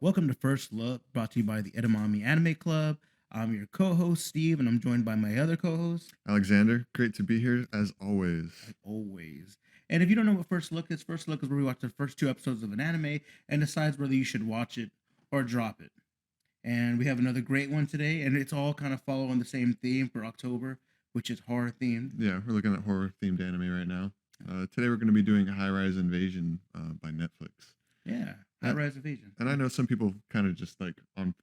Welcome to First Look, brought to you by the Edamame Anime Club. I'm your co-host Steve, and I'm joined by my other co-host, Alexander, great to be here as always. like always. And if you don't know what First Look is where we watch the first two episodes of an anime and decides whether you should watch it or drop it. And we have another great one today, and it's all kind of following the same theme for October, which is horror themed. Yeah, we're looking at horror themed anime right now. Today we're going to be doing High Rise Invasion by Netflix. Yeah, High Uh, Rise Invasion. and I know some people kind of just like on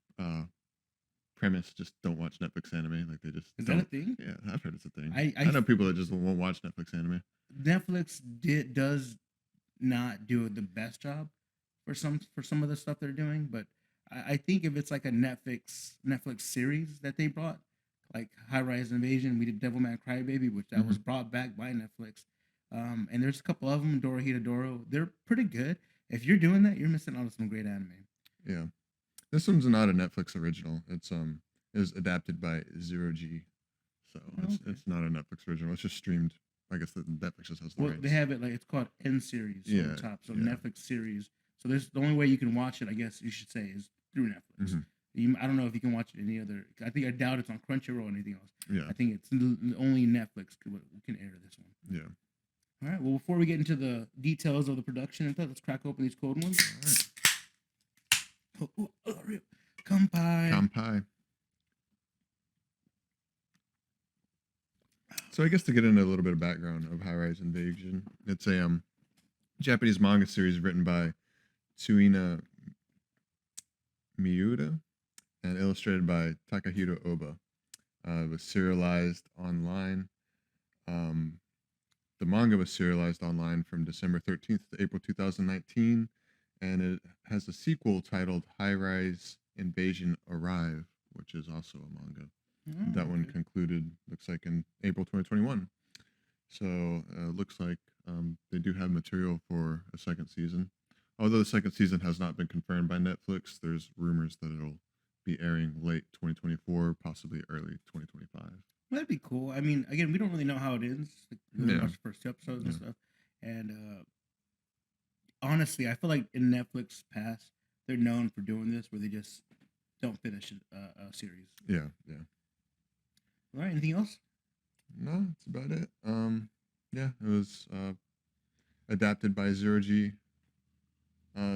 premise just don't watch Netflix anime. Like they just Is that a don't. thing? Yeah, I've heard it's a thing. I, I I know people that just won't watch Netflix anime. Netflix does not do the best job for some of the stuff they're doing, but I think if it's like a Netflix series that they brought, like High Rise Invasion, we did Devilman Crybaby, which that was Mhm. brought back by Netflix. And there's a couple of them, Dora Doro. They're pretty good. If you're doing that, you're missing out on some great anime. Yeah, this one's not a Netflix original. It was adapted by Zero G, so Oh, okay. it's not a Netflix original. It's just streamed. I guess that Netflix just has the Well, they rights. have it like it's called N series on Yeah, the top, so yeah. Netflix series. So there's the only way you can watch it, I guess you should say, is through Netflix. Mhm. I don't know if you can watch it any other. I doubt it's on Crunchyroll or anything else. Yeah, I think it's only Netflix can air this one. yeah. All right. Well, before we get into the details of the production and stuff, let's crack open these cold ones. All right. Kampai. Kampai. So I guess to get into a little bit of background of High Rise Invasion, it's a Japanese manga series written by Tsuina Miura and illustrated by Takahiro Oba. It was serialized online. Um, the manga was serialized online from December 13th to April 2019, and it has a sequel titled High Rise Invasion Arrive, which is also a manga. Oh, That one okay. concluded, looks like, in April 2021. So looks like they do have material for a second season. Although the second season has not been confirmed by Netflix, there's rumors that it'll be airing late 2024, possibly early 2025. That'd be cool. I mean, again, we don't really know how it ends. Like, we only Yeah, watched the first two episodes and yeah, stuff. And honestly, I feel like in Netflix past, they're known for doing this, where they just don't finish a series. yeah, yeah. All right. Anything else? No, that's about it. Yeah, it was adapted by Zero G,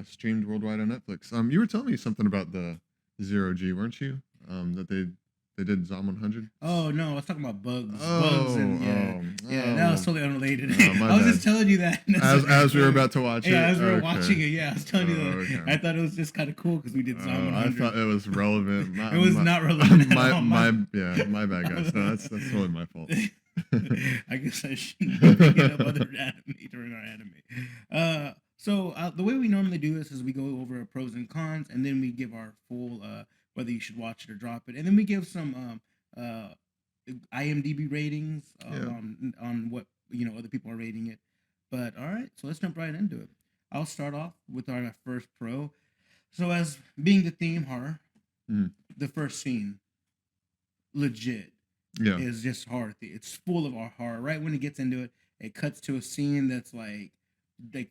streamed worldwide on Netflix. You were telling me something about the Zero G, weren't you? That they did Zom 100. Oh no, I was talking about bugs, Oh, and yeah, yeah, that was oh, totally unrelated. oh, my I was bad. just telling you that As we were about to watch it. yeah, as we were Okay. watching it. Yeah, I was telling you that. Okay. I thought it was just kind of cool because we did Zom I 100. thought it was relevant. It was not relevant at all. My bad, guys. No, that's totally my fault. I guess I shouldn't be bringing up other anime during our anime. The way we normally do this is we go over our pros and cons, and then we give our full whether you should watch it or drop it, and then we give some IMDb ratings Yeah. on what other people are rating it. But all right, so let's jump right into it. I'll start off with our first pro. So as being the theme horror, Mhm. the first scene, legit Yeah. is just horror. It's full of our horror. Right when it gets into it, it cuts to a scene that's like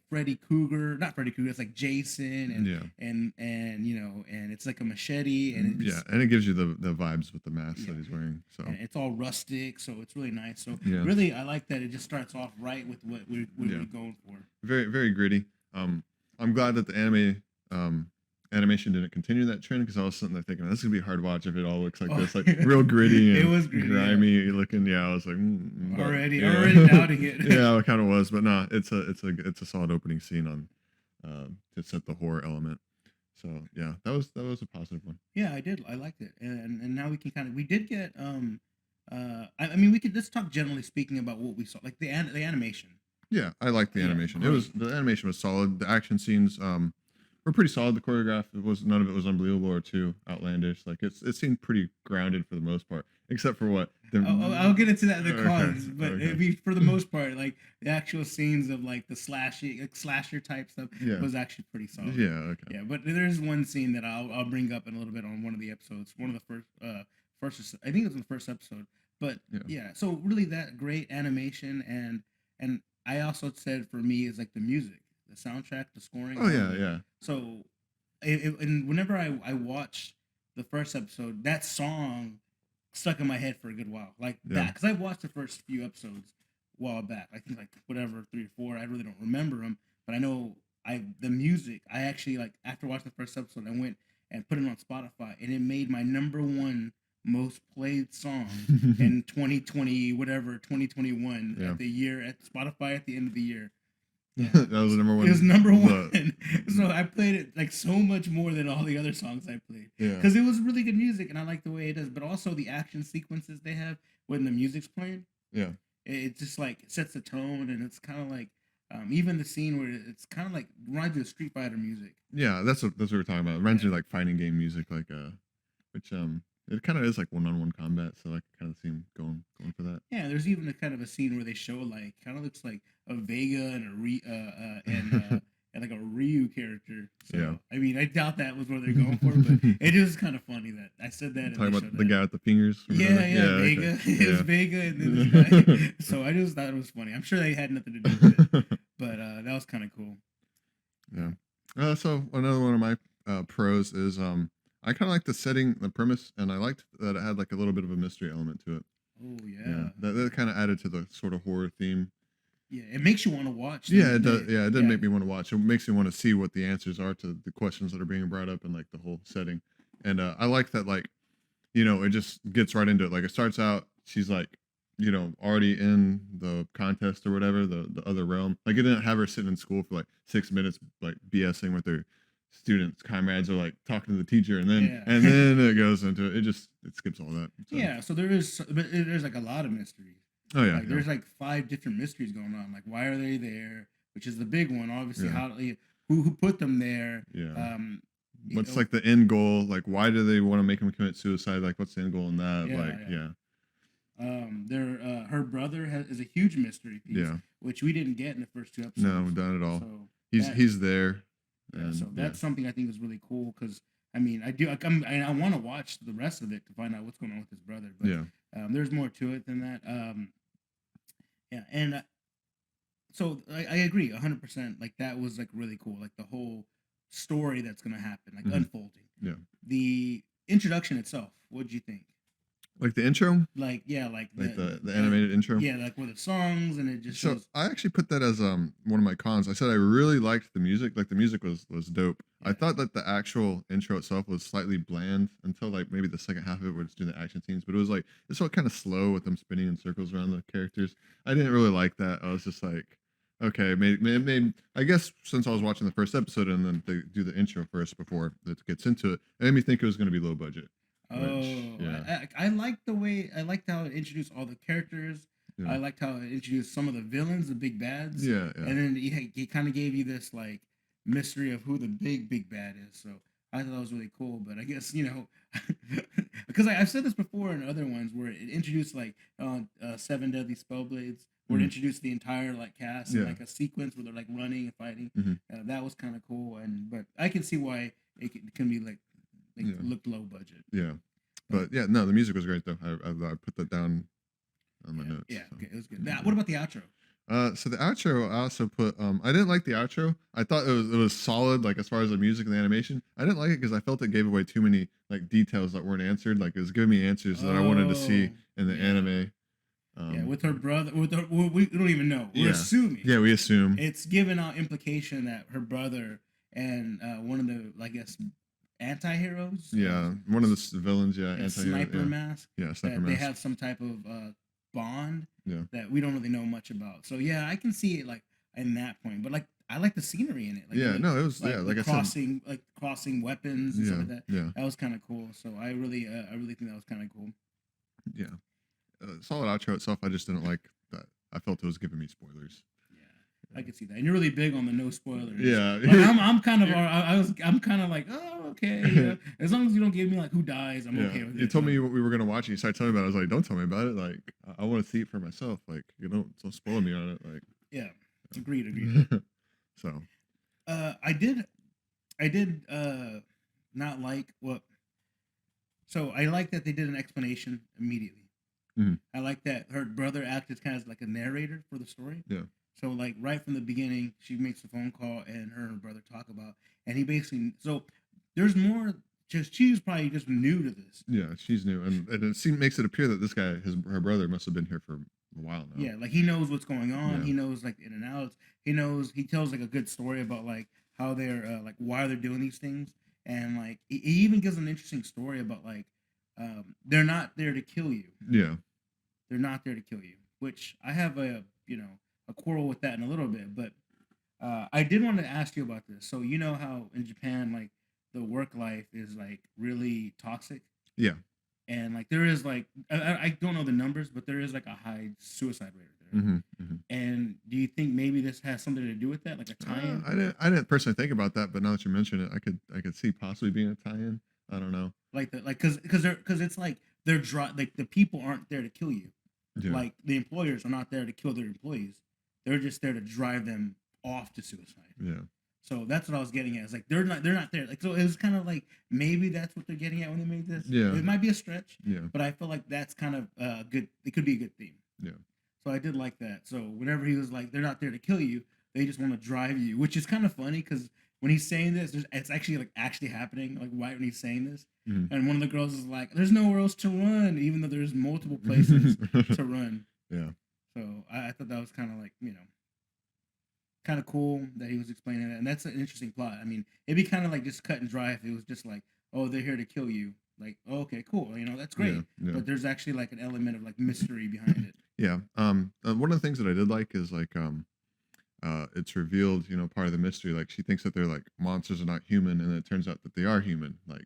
Freddy Krueger, not Freddy Krueger. It's like Jason Yeah. and it's like a machete and Yeah. And it gives you the vibes with the mask yeah, that he's wearing. So and it's all rustic, so it's really nice. So yeah. really, I like that it just starts off right with what Yeah. we're going for. Very, very gritty. I'm glad that the animation didn't continue that trend because I was sitting there thinking this is gonna be a hard watch if it all looks like Oh, this, like real gritty it and was gritty, yeah. grimy looking. Yeah, I was like but, Already yeah. doubting it. Yeah, it kind of was, but no, it's a solid opening scene on to set the horror element. So yeah, that was a positive one. Yeah, I did. I liked it, and now we can we did get I mean we could let's talk generally speaking about what we saw, like the animation. Yeah, I liked the Yeah, animation. great. The animation was solid. The action scenes were pretty solid. The choreograph, it was none of it was unbelievable or too outlandish. Like it seemed pretty grounded for the most part, except for what I'll get into that in the Okay, cons, but okay. it'd be for the most part, like the actual scenes of like the slasher type stuff Yeah. was actually pretty solid. Yeah, okay. Yeah, but there's one scene that I'll bring up in a little bit on one of the episodes, one of the first I think it was in the first episode. But Yeah. yeah, so really that great animation and I also said for me is like the music, the soundtrack, the scoring. Oh yeah, yeah. So and whenever I watched the first episode, that song stuck in my head for a good while, like Yeah. that, because I watched the first few episodes a while back. I think like whatever 3 or 4. I really don't remember them, but I know the music. I actually like after watching the first episode, I went and put it on Spotify, and it made my number one most played song in 2020 whatever 2021 Yeah. at the year at Spotify at the end of the year. Yeah. That was the number one. It was number the- one. So I played it like so much more than all the other songs I played. Yeah. Because it was really good music and I like the way it is. But also the action sequences they have when the music's playing. Yeah. It just like sets the tone, and it's kind of like even the scene where it's kind of like reminds you of Street Fighter music. Yeah, that's what we're talking about. It reminds me of like fighting game music, like which it kind of is like one-on-one combat, so I can kind of see him going for that. Yeah, there's even a kind of a scene where they show like kind of looks like a Vega and and like a Ryu character. So Yeah. I mean, I doubt that was what they're going for, but it is kind of funny that I said that. Talking And they about showed the that. guy with the fingers. or Yeah, whatever. Vega. Okay. It was Yeah. Vega and then this guy. So I just thought it was funny. I'm sure they had nothing to do with it, but that was kind of cool. Yeah. So another one of my pros is I kind of like the setting, the premise, and I liked that it had like a little bit of a mystery element to it. Oh yeah. That kind of added to the sort of horror theme. Yeah, it makes you want to watch. Yeah, it does. Yeah, it did make me want to watch. It makes me want to see what the answers are to the questions that are being brought up and like the whole setting. And I like that, like, it just gets right into it. Like it starts out, she's like, already in the contest or whatever, the other realm. Like it didn't have her sitting in school for like 6 minutes, like BSing with her students, comrades, or like talking to the teacher, and then it goes into it. It skips all that. So. Yeah, so there's like a lot of mysteries. Oh yeah, like, there's like 5 different mysteries going on. Like why are they there? Which is the big one, obviously. Yeah. How who put them there? Yeah. What's like the end goal? Like why do they want to make him commit suicide? Like what's the end goal in that? Her brother is a huge mystery piece. Yeah. Which we didn't get in the first 2 episodes. No, not at all. So he's there. Yeah, so that's something I think is really cool because I mean I want to watch the rest of it to find out what's going on with his brother. But there's more to it than that. Yeah, and so I agree 100%. Like that was like really cool. Like the whole story that's gonna happen, like unfolding. Yeah. The introduction itself. What did you think? Like the intro? Like the animated intro? Yeah, like with the songs and it just. So I actually put that as one of my cons. I said I really liked the music. Like the music was dope. Yeah. I thought that the actual intro itself was slightly bland until like maybe the second half of it where it's doing the action scenes. But it felt kind of slow with them spinning in circles around the characters. I didn't really like that. I was just like, okay, maybe I guess since I was watching the first episode and then they do the intro first before it gets into it made me think it was going to be low budget. I liked I liked how it introduced all the characters. Yeah. I liked how it introduced some of the villains, the big bads. Yeah. And then he kind of gave you this like mystery of who the big bad is. So I thought that was really cool. But I guess because I've said this before in other ones where it introduced like 7 deadly spellblades, where it introduced the entire like cast in like a sequence where they're like running and fighting. That was kind of cool. But I can see why it can be like looked low budget. Yeah. But yeah, no, the music was great though. I put that down on my notes. Yeah, so. Okay, it was good. What about the outro? So the outro, I also put. I didn't like the outro. I thought it was solid, like as far as the music and the animation. I didn't like it because I felt it gave away too many like details that weren't answered. Like it was giving me answers that I wanted to see in the anime. With her brother. We don't even know. We're assuming. Yeah, we assume. It's given out implication that her brother and one of the, I guess, anti-heroes. Yeah, one of the villains. Yeah, sniper mask. Yeah, sniper mask. They have some type of bond. Yeah. That we don't really know much about. So yeah, I can see it like in that point. But like I like the scenery in it. Like, it was like I said, crossing weapons and stuff like that. Yeah, that was kind of cool. So I really think that was kind of cool. Yeah, solid outro itself. I just didn't like that. I felt it was giving me spoilers. I can see that, and you're really big on the no spoilers. Yeah, I'm kind of like, oh, okay. As long as you don't give me like who dies, I'm okay with it. You told me what we were gonna watch, and you started telling me about it. I was like, don't tell me about it. Like, I want to see it for myself. Like, don't spoil me on it. Like, yeah, agreed. So, I did not like what. So I like that they did an explanation immediately. I like that her brother acted kind of like a narrator for the story. Yeah. So like right from the beginning, she makes a phone call and her brother talk about, and he basically There's more. Just she's probably just new to this. Yeah, she's new, and makes it appear that this guy, her brother, must have been here for a while now. Yeah, like he knows what's going on. Yeah. He knows like the in and outs. He knows. He tells like a good story about like how they're like why they're doing these things, and like he even gives an interesting story about like they're not there to kill you. Yeah. They're not there to kill you, which I have a a quarrel with that in a little bit, but I did want to ask you about this. So you know how in Japan like the work life is like really toxic, Yeah. and like there is like I don't know the numbers, but there is like a high suicide rate there. Mm-hmm. Mm-hmm. And do you think maybe this has something to do with that, like a tie-in? I didn't personally think about that, but now that you mention it, I could see possibly being a tie-in. I don't know. Like the like because it's like like the people aren't there to kill you. Yeah. Like the employers are not there to kill their employees. They're just there to drive them off to suicide. Yeah. So that's what I was getting at. It's like they're not there. Like so it was kind of like maybe that's what they're getting at when they made this. Yeah. It might be a stretch. Yeah. But I feel like that's kind of good. It could be a good theme. Yeah. So I did like that. So whenever he was like, they're not there to kill you, they just want to drive you, which is kind of funny because when he's saying this, it's actually like actually happening. Like right when he's saying this, and one of the girls is like, "There's nowhere else to run," even though there's multiple places to run. Yeah. So I thought that was kind of like kind of cool that he was explaining that, and that's an interesting plot. I mean, it'd be kind of like just cut and dry if it was just like, "Oh, they're here to kill you." Like, oh, okay, cool. That's great. Yeah, yeah. But there's actually like an element of like mystery behind it. Yeah. One of the things that I did like is like it's revealed, part of the mystery. Like she thinks that they're like monsters are not human, and it turns out that they are human. Like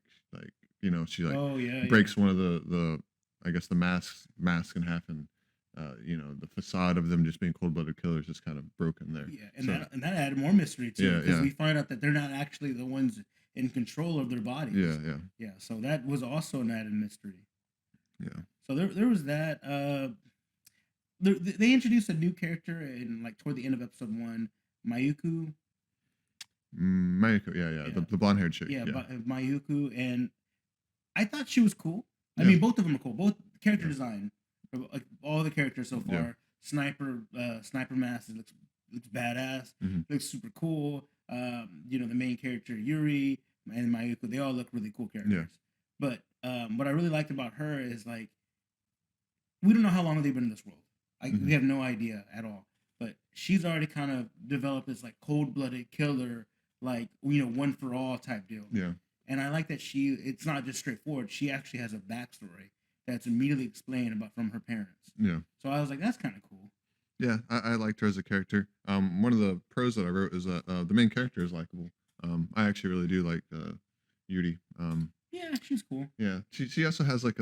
she like Oh yeah, breaks one of the I guess the mask in half, and the facade of them just being cold-blooded killers is kind of broken there. yeah, and So, that added more mystery too Yeah, because yeah. we find out that they're not actually the ones in control of their bodies. Yeah, yeah, Yeah, so that was also an added mystery. yeah. So there was that. They introduced a new character in like toward the end of episode 1, Mayuku. Mayuko, yeah, yeah, Yeah. the blonde-haired chick. Yeah, Yeah, Mayuku, and I thought she was cool. I Yeah. mean, both of them are cool. Both character Yeah. design, like all the characters so far. Yeah. Sniper mask looks badass. Mhm. Looks super cool. The main character Yuri and Mayuko, they all look really cool characters. But what I really liked about her is like we don't know how long they've been in this world. Mhm. We have no idea at all. But she's already kind of developed this like cold-blooded killer, like one for all type deal. Yeah, And I like that it's not just straightforward. She actually has a backstory that's immediately explained about from her parents. yeah. So I was like, that's kind of cool. Yeah, I liked her as a character. One of the pros that I wrote is that the main character is likable. I actually really do like Yuri. Yeah, she's cool. Yeah, she also has like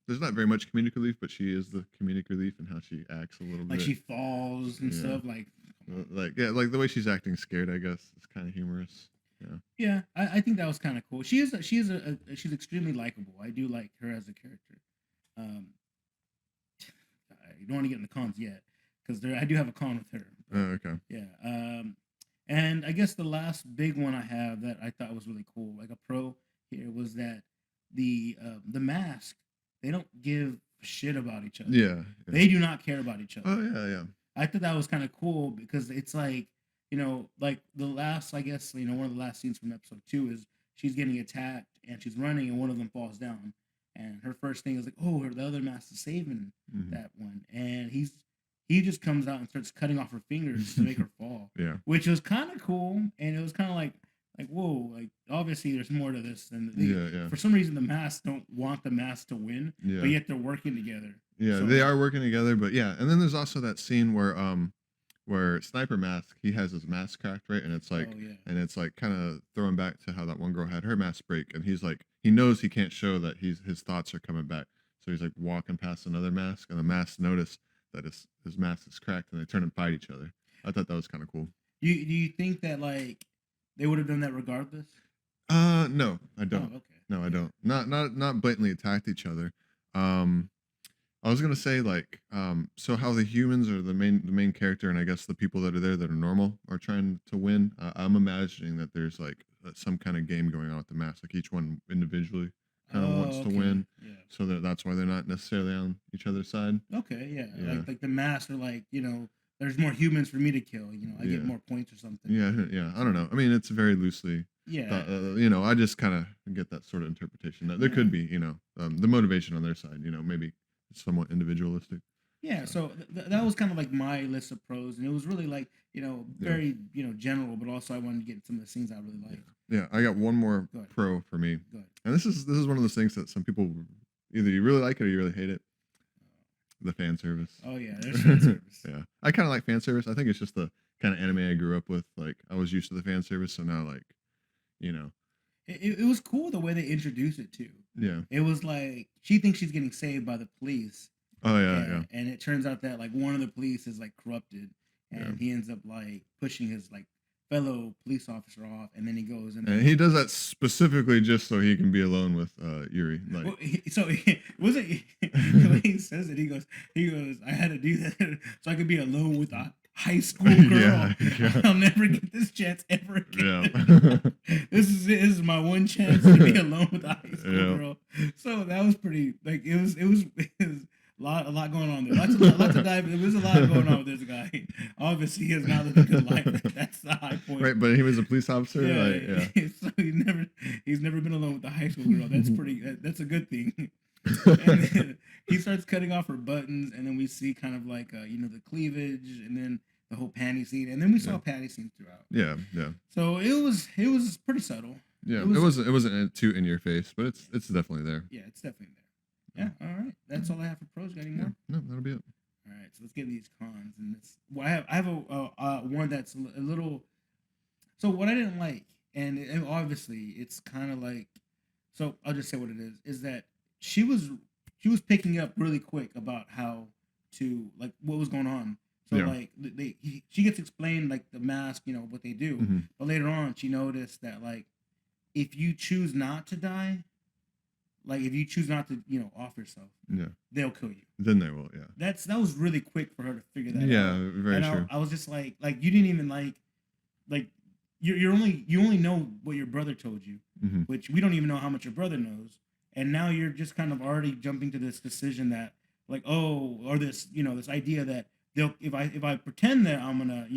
there's not very much comedic relief, but she is the comedic relief in how she acts a little Like bit. she falls and Yeah. stuff. Like, Like the way she's acting scared, I guess, is kind of humorous. Yeah. yeah, I think that was kind of cool. She's extremely likable. I do like her as a character. Um, I don't want to get in the cons yet because I do have a con with her. Oh, okay. Yeah. And I guess the last big one I have that I thought was really cool, like a pro here, was that the mask, they don't give a shit about each other. Yeah. They do not care about each other. Oh yeah, yeah. I thought that was kind of cool because it's like, like the last, I guess, one of the last scenes from episode 2 is she's getting attacked and she's running and one of them falls down. And her first thing is like, oh, the other mask is saving Mhm. that one. And he just comes out and starts cutting off her fingers to make her fall, Yeah. which was kind of cool. And it was kind of like whoa, like obviously there's more to this than Yeah. for some reason the masks don't want the mask to win, Yeah. but yet they're working together. Yeah, So- they are working together, but yeah. And then there's also that scene where Sniper Mask, he has his mask cracked, right? And it's like Oh, yeah. and it's like kind of throwing back to how that one girl had her mask break, and he's like he knows he can't show that his thoughts are coming back. So he's like walking past another mask, and the masks notice that his mask is cracked, and they turn and fight each other. I thought that was kind of cool. Do you think that like they would have done that regardless? No, I don't. Oh, okay. No, I don't. Not blatantly attacked each other. I was gonna say like so how the humans are the main character, and I guess the people that are there that are normal are trying to win. I'm imagining that there's like some kind of game going on with the mask, like each one individually kind of wants to okay. win, Yeah. so that's why they're not necessarily on each other's side. Okay. Yeah. Yeah. Like the masks are like there's more humans for me to kill. I Yeah. get more points or something. Yeah, yeah. I don't know. I mean, it's very loosely Yeah. I just kind of get that sort of interpretation that there Yeah. could be, the motivation on their side, maybe somewhat individualistic. Yeah, So so that was kind of like my list of pros, and it was really like yeah, very general, but also I wanted to get some of the things I really yeah, liked. yeah. I got one more Go ahead, pro for me, go ahead. and this is one of those things that some people either you really like it or you really hate it. The fan service. Oh yeah, there's fan service. Yeah, I kind of like fan service. I think it's just the kind of anime I grew up with. Like I was used to the fan service, so now like, you know, It was cool the way they introduced it too. yeah. It was like she thinks she's getting saved by the police, Oh yeah, yeah, and it turns out that like one of the police is like corrupted, yeah. and he ends up like pushing his like fellow police officer off, and then he goes and And he does that specifically just so he can be alone with Yuri. Like, well, was it the way he says it? He goes, I had to do that so I could be alone with a high school girl. Yeah, yeah. I'll never get this chance ever again. Yeah. This is my one chance to be alone with a high school Yeah. girl. So that was pretty like it was a lot going on there. Lots of dive. There was a lot going on with this guy. Obviously, he has not lived a good life. That's the high point. Right, but he was a police officer. Yeah, Yeah. so he's never been alone with a high school girl. That's that's a good thing. And then he starts cutting off her buttons, and then we see kind of like the cleavage, and then the whole panty scene, and then we saw Yeah. panty scenes throughout. Yeah, yeah, So it was pretty subtle. yeah. It It wasn't too in your face, but it's definitely there. Yeah, it's definitely there. Yeah, all right. That's all I have for pros. Got any Yeah, more? no, that'll be it. All right, so let's get into these cons, and I have a one that's a little. So what I didn't like, and obviously it's kind of like, so I'll just say what it is that she was she was picking up really quick about how to like what was going on. So Yeah. like she gets explained like the mask, what they do, Hmm. but later on she noticed that like if you choose not to die, like if you choose not to off yourself, Yeah. they'll kill you. Then they will. Yeah. That was really quick for her to figure that out. Yeah. Very And true. I was just like you didn't even like you only know what your brother told you, Hmm. which we don't even know how much your brother knows, and now you're just kind of already jumping to this decision that like or this this idea that they'll if I pretend that I'm gonna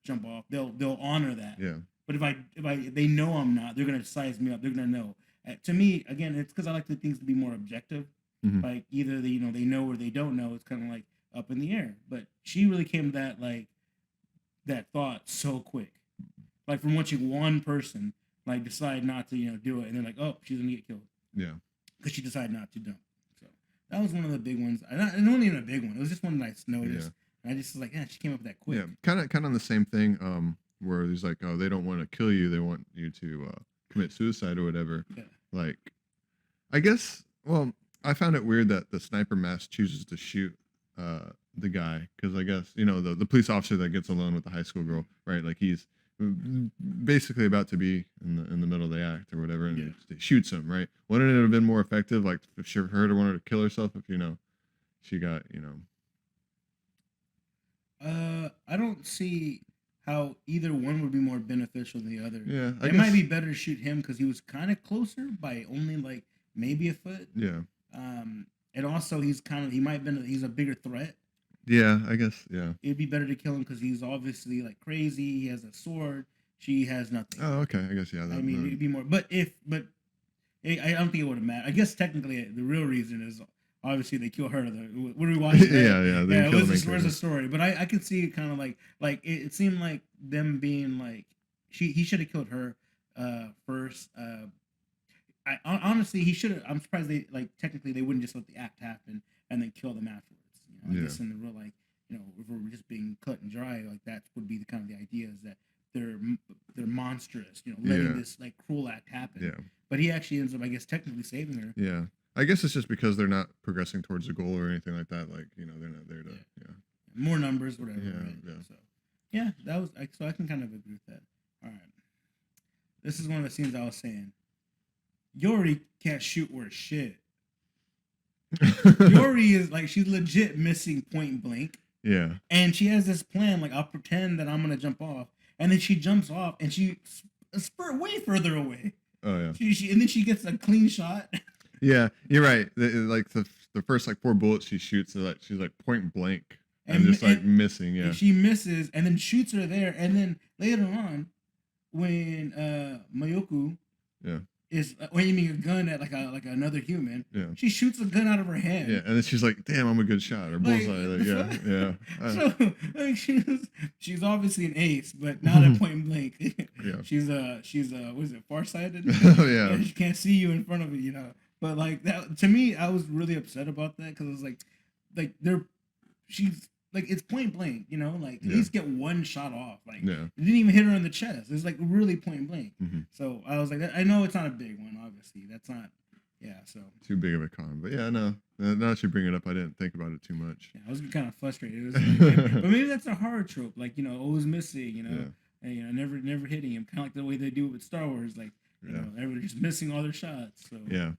jump off, they'll honor that. Yeah. But if they know I'm not, they're gonna size me up. They're gonna know. To me, again, it's because I like the things to be more objective. Hmm. Like either they know or they don't know. It's kind of like up in the air. But she really came to that thought so quick. Like from watching one person like decide not to do it, and they're like, oh, she's gonna get killed Yeah. because she decided not to dump. So that was one of the big ones. And it wasn't even a big one. It was just one that I noticed. And I just was like, yeah, she came up with that quick. Yeah. Kind of on the same thing. Where there's like, oh, they don't want to kill you. They want you to commit suicide or whatever. Yeah. Like, I guess. Well, I found it weird that the sniper mask chooses to shoot the guy because I guess the police officer that gets alone with the high school girl, right? Like he's basically about to be in the middle of the act or whatever, and it shoots him, right? Wouldn't it have been more effective, like if she heard her wanted to kill herself, if she got I don't see how either one would be more beneficial than the other. Yeah, It might be better to shoot him because he was kind of closer by only like maybe a foot. Yeah. And also he's he's a bigger threat. Yeah, I guess. Yeah. It'd be better to kill him because he's obviously like crazy. He has a sword. She has nothing. Oh, okay. I guess yeah. I mean, it'd be more. But I don't think it would have mattered. I guess technically the real reason is obviously they kill her. What are we watching? Yeah, yeah. Yeah, where's the story? But I can see it kind of like it seemed like them being like he should have killed her first. I honestly he should have. I'm surprised they technically they wouldn't just let the act happen and then kill them afterwards. I guess in the real if we're just being cut and dry, like that would be the kind of the idea is that they're monstrous, letting this like cruel act happen. Yeah. But he actually ends up, I guess, technically saving her. Yeah. I guess it's just because they're not progressing towards a goal or anything like that. Like they're not there to. Yeah. More numbers, whatever. Yeah. Right? Yeah. So yeah, that was so I can kind of agree with that. All right, this is one of the scenes I was saying. Yuri can't shoot worth shit. Yuri is like she's legit missing point blank. Yeah. And she has this plan, like I'll pretend that I'm gonna jump off, and then she jumps off, and she spurt way further away. Oh yeah. And then she gets a clean shot. Yeah, you're right. Like the first like 4 bullets she shoots, she's like point blank and just like missing. Yeah. She misses, and then shoots her there, and then later on, when Mayoko Yeah. is aiming a gun at like another human, Yeah. she shoots a gun out of her hand. Yeah, and then she's like, "Damn, I'm a good shot," or Like, bullseye. Like, yeah, fuck? yeah. So like she's obviously an ace, but not at point blank. Yeah. she's what is it, farsighted? Oh yeah. She can't see you in front of you. But like that to me, I was really upset about that because it was like they're she's like it's point blank, like at Yeah. least get one shot off. Like Yeah. it didn't even hit her in the chest. It's like really point blank. Mm-hmm. So I was like, I know it's not a big one, obviously. That's not. Yeah, so Too big of a con, but yeah, no. Now that you bring it up, I didn't think about it too much. yeah, I was kind of frustrated. It was like, but maybe that's a horror trope, like always missing, Yeah. and never hitting him, kind of like the way they do it with Star Wars, like Yeah. everybody just missing all their shots. So Yeah.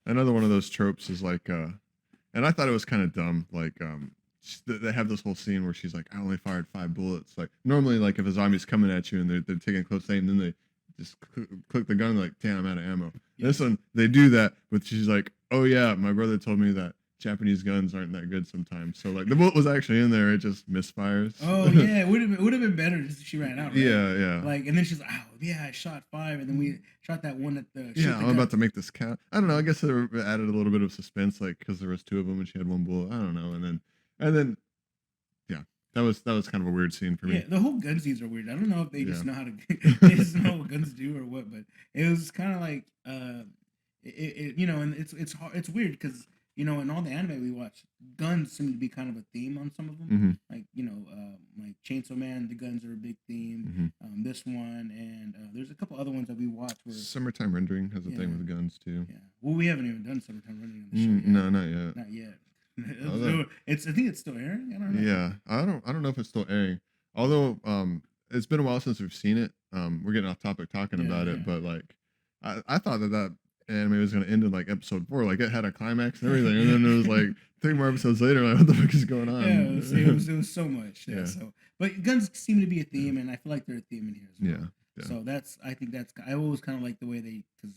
Another one of those tropes is like, and I thought it was kind of dumb. Like, they have this whole scene where she's like, "I only fired 5 bullets." Like, normally, like if a zombie's coming at you and they're taking close aim, then they just click the gun, like, "Damn, I'm out of ammo." Yeah. This one, they do that, but she's like, "Oh yeah, my brother told me that Japanese guns aren't that good sometimes." So like, the bullet was actually in there, it just misfires. Oh yeah, it would have been better if she ran out. Right? Yeah, yeah. Like, and then she's like, "Oh yeah, I shot 5," and then we shot that one at the Yeah, I'm about to make this count. I don't know. I guess it added a little bit of suspense, like because there was 2 of them and she had 1 bullet. I don't know. And then, yeah, that was kind of a weird scene for me. Yeah, the whole gun scenes are weird. I don't know if they just Yeah. know how to they just know what guns do or what, but it was kind of like and it's hard, it's weird because in all the anime we watch, guns seem to be kind of a theme on some of them. Mm-hmm. Like like Chainsaw Man, the guns are a big theme. Mm-hmm. This one and there's a couple other ones that we watch where Summertime Rendering has a Yeah. thing with guns too. yeah. Well, we haven't even done Summertime Running on the show yet. No, not yet. Not yet. Although- I think it's still airing. I don't know. Yeah, I don't know if it's still airing. Although it's been a while since we've seen it. We're getting off topic talking Yeah, about yeah. it, but like I thought that anime was gonna end in like episode 4. Like it had a climax and everything, and then it was like 3 more episodes later. Like what the fuck is going on? Yeah, it was so much. Yeah. Yeah. So, but guns seem to be a theme, and I feel like they're a theme in here as well. Yeah. So I always kind of like the way they, because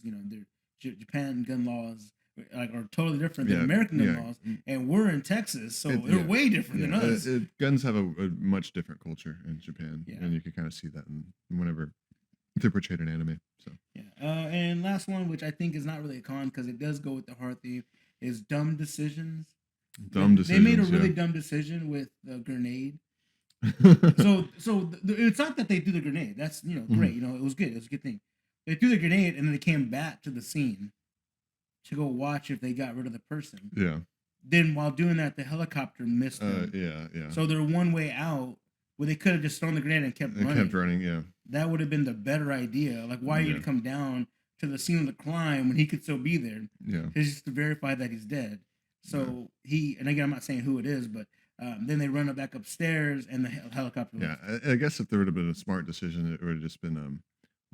Japan gun laws are totally different than Yeah, American gun yeah. laws, and we're in Texas, so It- they're yeah, way different than us. Guns have a much different culture in Japan, Yeah. and you can kind of see that whenever they're portrayed in anime. So Yeah. And last one, which I think is not really a con because it does go with the horror theme, is dumb decisions. dumb They decisions. made a really dumb decision with the grenade. So it's not that they threw the grenade. That's great. It was good. It was a good thing. They threw the grenade and then they came back to the scene to go watch if they got rid of the person. yeah. Then while doing that, the helicopter missed them. Yeah. So they're one way out where they could have just thrown the grenade and kept It running. kept running. Yeah. That would have been the better idea. Like, why are you Yeah. to come down to the scene of the crime when he could still be there? Yeah. It's just to verify that he's dead. So and again, I'm not saying who it is, but then they run back upstairs and the helicopter. Yeah. I guess if there would have been a smart decision, it would have just been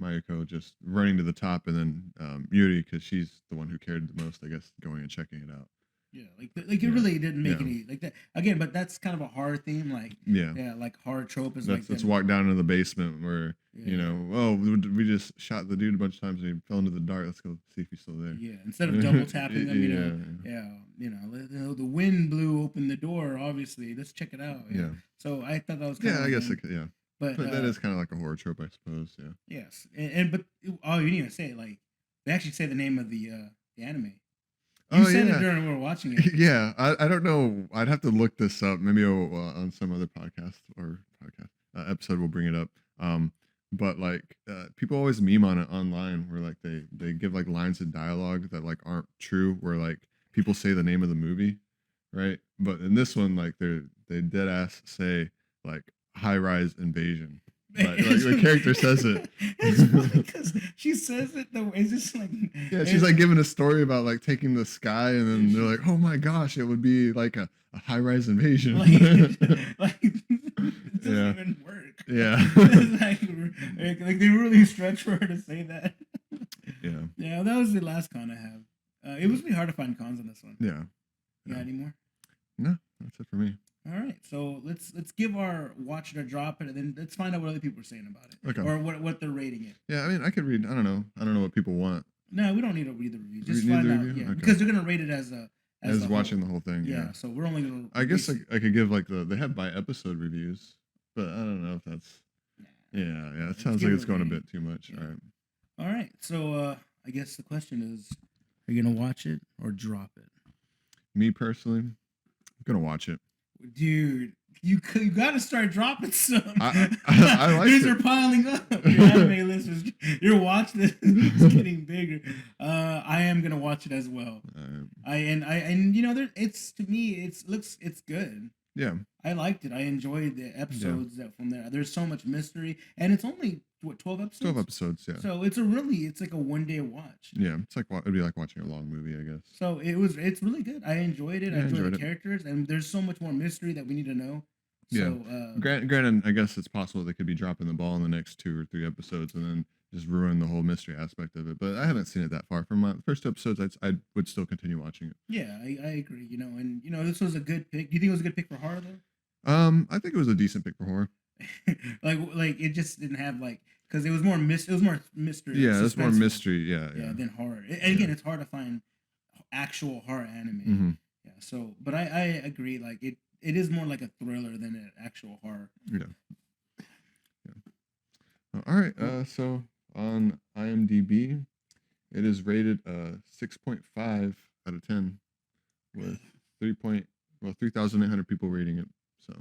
Mayuko just running to the top, and then Yuri, because she's the one who cared the most, I guess, going and checking it out. Yeah, it Yeah. really didn't make Yeah. any like that again. But that's kind of a horror theme, like Yeah. like horror trope is Let's like walk down into the basement where Yeah. we just shot the dude a bunch of times and he fell into the dark. Let's go see if he's still there. Yeah, instead of double tapping them, Yeah. the wind blew open the door. Obviously, let's check it out. Yeah. So I thought that was kind Yeah, of I guess lame. yeah. But But that is kind of like a horror trope, I suppose. Yeah. yes, but oh, you didn't even say it. Like they actually say the name of the anime. You said it during we were watching it. Yeah, I don't know. I'd have to look this up. Maybe on some other podcast episode we'll bring it up. But like people always meme on it online, where like they give like lines of dialogue that like aren't true, where like people say the name of the movie, right? But in this one, like they dead ass say like high rise invasion. Like the character says it. It's funny because she says it the way it's just like Yeah, she's like giving a story about like taking the sky, and then they're like, "Oh my gosh, it would be like a high-rise invasion." like it doesn't Yeah. even work. Yeah. It's like they really stretch for her to say that. Yeah. Yeah, that was the last con I have. It was really hard to find cons on this one. Yeah. You got any more? No, that's it for me. All right, so let's give our watch it or drop it, and then let's find out what other people are saying about it, Okay. or what they're rating it. Yeah, I mean, I could read. I don't know what people want. No, we don't need to read the review. Just Read find the out, review? yeah, Okay. because they're gonna rate it as As the watching whole. the whole thing. Yeah, so we're only gonna. I guess I could give like they have by episode reviews, but I don't know if that's. Yeah. It Let's sounds give like it it's a going a rating. bit too much. Yeah. All right. All right. So I guess the question is, are you gonna watch it or drop it? Me personally, I'm gonna watch it. Dude, you got to start dropping some. I liked These it. are piling up. Your anime list is your watch list is getting bigger. I am gonna watch it as well. And you know, it's to me, it's good. Yeah. I liked it. I enjoyed the episodes that from there. There's so much mystery, and it's only what 12 episodes. 12 episodes. Yeah. So it's like a 1 day watch. Yeah. It's like it'd be like watching a long movie, I guess. So it's really good. I enjoyed it. Yeah, I enjoyed the it. characters, and there's so much more mystery that we need to know. Yeah. So, Granted, I guess it's possible they could be dropping the ball in the next 2 or 3 episodes and then just ruin the whole mystery aspect of it. But I haven't seen it that far. From my first episodes, I would still continue watching it. Yeah, I agree. You know, and you know, this was a good pick. Do you think it was a good pick for horror though? I think it was a decent pick for horror. like it just didn't have because it was more mystery. Yeah, it's more suspenseful. mystery. Yeah. Than horror. And again, it's hard to find actual horror anime. Mm-hmm. Yeah. So, but I agree. Like it is more like a thriller than an actual horror. Yeah. All right. So on IMDb, it is rated 6.5 out of 10 with 3,800 people rating it. So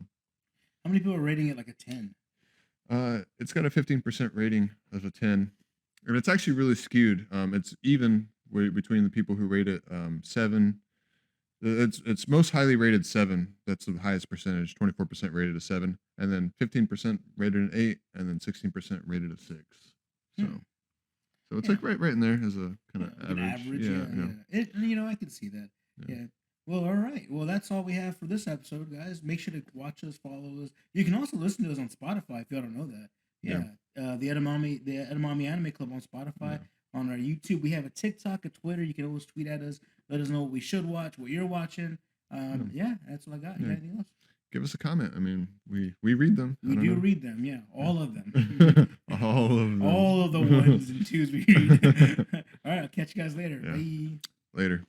how many people are rating it like a 10? It's got a 15% rating of a 10, and it's actually really skewed. It's even between the people who rate it 7. It's most highly rated 7. That's the highest percentage. 24% rated a 7, and then 15% rated an 8, and then 16% rated a 6. So it's like right in there as a kind of average. Yeah. You know, I can see that. Yeah. Well, all right. Well, that's all we have for this episode, guys. Make sure to watch us, follow us. You can also listen to us on Spotify if you don't know that. Yeah. The Edamame Anime Club on Spotify. On our YouTube, we have a TikTok, a Twitter. You can always tweet at us. Let us know what we should watch, what you're watching. Yeah, that's what I got. You got anything else? Give us a comment. I mean, we read them. We do read them. Yeah, all of them. All of them. All of the ones and twos we read. All right, I'll catch you guys later. Yeah. Bye. Later.